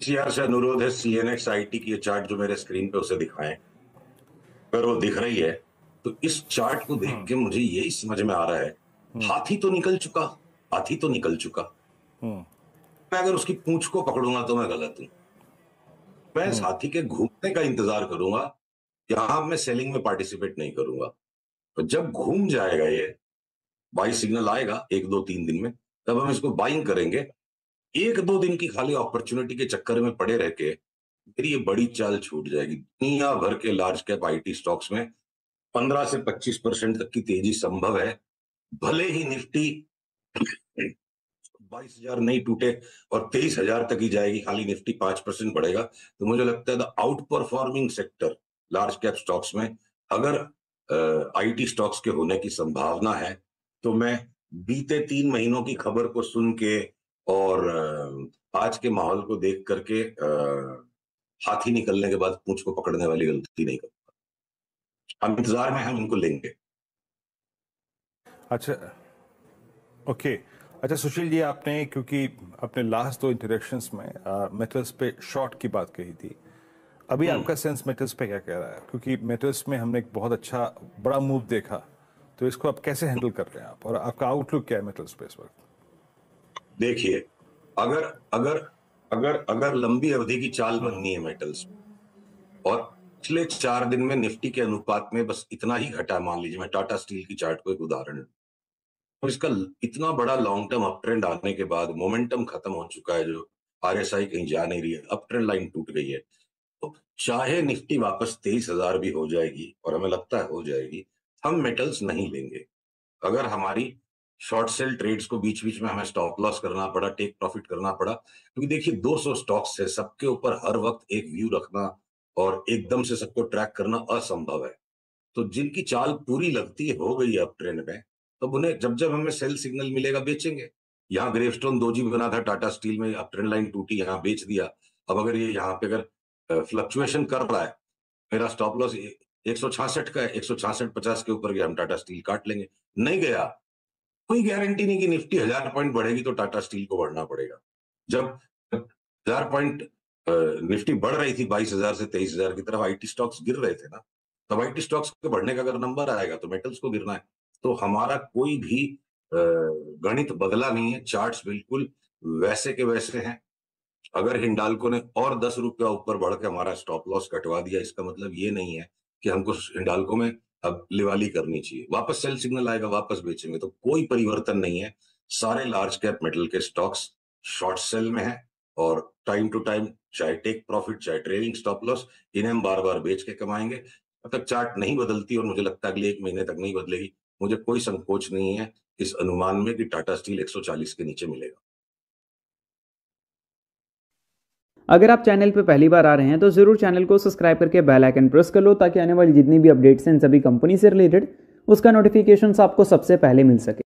CR से अनुरोध है, सीएनएक्स आईटी की ये चार्ट जो मेरे स्क्रीन पे उसे दिखाएं। अगर वो दिख रही है तो इस चार्ट को देख के मुझे यही समझ में आ रहा है, हाथी तो निकल चुका, हाथी तो निकल चुका। मैं अगर उसकी पूंछ को पकड़ूंगा तो मैं गलत हूं। मैं इस हाथी के घूमने का इंतजार करूंगा, यहां मैं सेलिंग में पार्टिसिपेट नहीं करूंगा। तो जब घूम जाएगा ये, बाई सिग्नल आएगा 1-2-3 दिन में, तब हम इसको बाइंग करेंगे। 1-2 दिन की खाली अपॉर्चुनिटी के चक्कर में पड़े रह के मेरी ये बड़ी चाल छूट जाएगी। दुनिया भर के लार्ज कैप आईटी स्टॉक्स में 15 से 25% तक की तेजी संभव है। भले ही निफ्टी 22,000 नहीं टूटे और 23,000 तक ही जाएगी, खाली निफ्टी 5% बढ़ेगा, तो मुझे लगता है the out performing sector large cap stocks में अगर आईटी स्टॉक्स के होने की संभावना है, तो मैं बीते 3 महीनों की खबर को सुन के और आज के माहौल को देख करके हाथी निकलने के बाद पूंछ को पकड़ने वाली गलती नहीं करूंगा। हम इंतजार में, हम इनको लेंगे। अच्छा, ओके। अच्छा सुशील जी, आपने क्योंकि अपने लास्ट 2 इंटरेक्शंस में मेटल्स पे शॉर्ट की बात कही थी, अभी आपका सेंस मेटल्स पे क्या कह रहा है? क्योंकि मेटल्स में हमने एक बहुत अच्छा बड़ा मूव देखा, तो इसको आप कैसे हैंडल कर रहे हैं आप, और आपका आउटलुक क्या है मेटल्स पे इस वक्त? देखिए, अगर अगर अगर अगर लंबी अवधि की चाल बननी है मेटल्स, और पिछले 4 दिन में निफ्टी के अनुपात में बस इतना ही घटा, मान लीजिए मैं टाटा स्टील की चार्ट को एक उदाहरण, और इसका इतना बड़ा लॉन्ग टर्म अप ट्रेंड आने के बाद मोमेंटम खत्म हो चुका है, जो आरएसआई कहीं जा नहीं रही है, अप ट्रेंड लाइन टूट गई है, तो चाहे निफ्टी वापस 23,000 भी हो जाएगी, और हमें लगता है हो जाएगी, हम मेटल्स नहीं लेंगे। अगर हमारी शॉर्ट सेल ट्रेड्स को बीच बीच में हमें स्टॉप लॉस करना पड़ा, टेक प्रॉफिट करना पड़ा, क्योंकि देखिए 200 स्टॉक्स है, सबके ऊपर हर वक्त एक व्यू रखना और एकदम से सबको ट्रैक करना असंभव है। तो जिनकी चाल पूरी लगती है, हो गई है अप ट्रेंड में, तब उन्हें जब जब हमें सेल सिग्नल मिलेगा बेचेंगे। यहाँ ग्रेवस्टोन दोजी बना था टाटा स्टील में, अप ट्रेंड लाइन टूटी, यहाँ बेच दिया। अब अगर ये यहाँ पे अगर फ्लक्चुएशन कर रहा है, मेरा स्टॉप लॉस 166 का है, 166.50 के ऊपर गया, हम टाटा स्टील काट लेंगे। नहीं गया, कोई गारंटी नहीं कि निफ्टी 1000 पॉइंट बढ़ेगी तो टाटा स्टील को बढ़ना पड़ेगा। जब 1000 पॉइंट निफ्टी बढ़ रही थी 22,000 से 23,000 की तरफ, आईटी स्टॉक्स गिर रहे थे ना, तब आईटी स्टॉक्स के बढ़ने का अगर नंबर आएगा तो मेटल्स को गिरना है। तो हमारा कोई भी गणित बदला नहीं है, चार्ट्स बिल्कुल वैसे के वैसे हैं। अगर हिंडाल्को ने और 10 रुपया ऊपर बढ़ के हमारा स्टॉप लॉस कटवा दिया, इसका मतलब ये नहीं है कि हमको हिंडाल्को में अब लिवाली करनी चाहिए। वापस सेल सिग्नल आएगा, वापस बेचेंगे, तो कोई परिवर्तन नहीं है। सारे लार्ज कैप मेटल के स्टॉक्स शॉर्ट सेल में है, और टाइम टू टाइम चाहे टेक प्रॉफिट चाहे ट्रेलिंग स्टॉप लॉस, इन्हें हम बार बार बेच के कमाएंगे। जब तक चार्ट नहीं बदलती, और मुझे लगता है अगले 1 महीने तक नहीं बदलेगी, मुझे कोई संकोच नहीं है इस अनुमान में कि टाटा स्टील 140 के नीचे मिलेगा। अगर आप चैनल पर पहली बार आ रहे हैं तो ज़रूर चैनल को सब्सक्राइब करके बेल आइकन प्रेस कर लो, ताकि आने वाली जितनी भी अपडेट्स हैं सभी कंपनी से रिलेटेड उसका नोटिफिकेशंस आपको सबसे पहले मिल सके।